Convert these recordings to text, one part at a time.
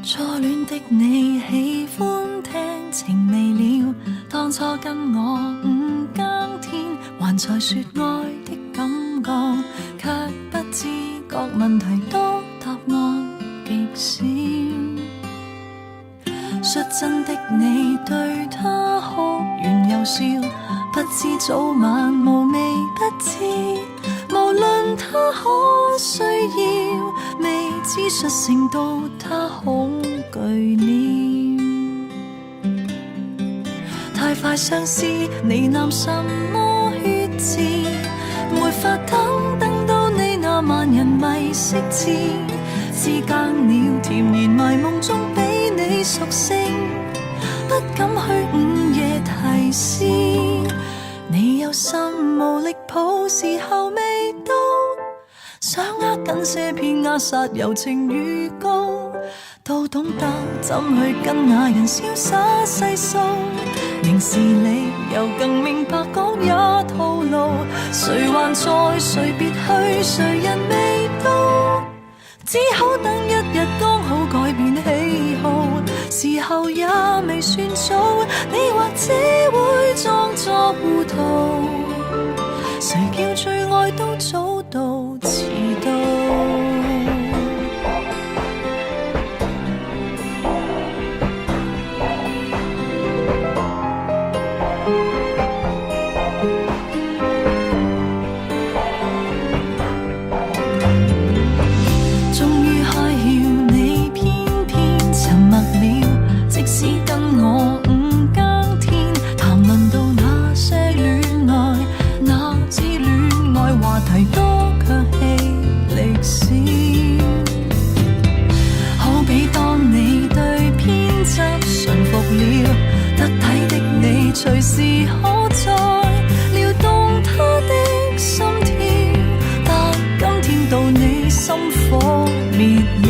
初戀的你喜歡聽情未了，當初跟我五更天，還在說愛的感覺，卻不知覺問題多，答案極少。率真的你對他哭完又笑，不知早晚無味不知，無論他可需要，未知述成到他恐懼了。太快相思，你喃什麼血字，沒法等到你那萬人迷識字，知更了甜言迷夢中比你熟悉，不敢去午夜提示，你有心無力抱，時候未到，想握緊些片壓殺柔情預告，都懂得怎去跟那人瀟灑細數，凝視你又更明白講也徒勞，誰還在誰別去誰人未到，只好等一日剛好改變喜好，時候也未算早，你或者會裝作糊塗，誰叫最愛都早到遲到。隨時可再撩動他的心跳，但今天到你心火滅了，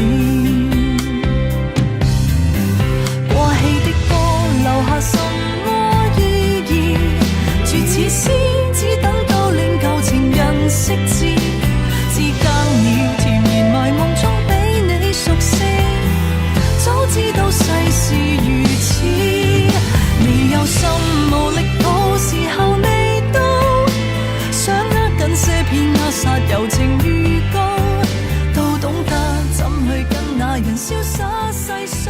過氣的歌留下什麼意義，絕似詩只等到令舊情人識字，知更了甜言迷夢中比你熟悉，早知道世事如此，你有心無力抱，時候未到，想握緊些片壓殺柔情預告，都懂得怎去跟那人瀟灑細數。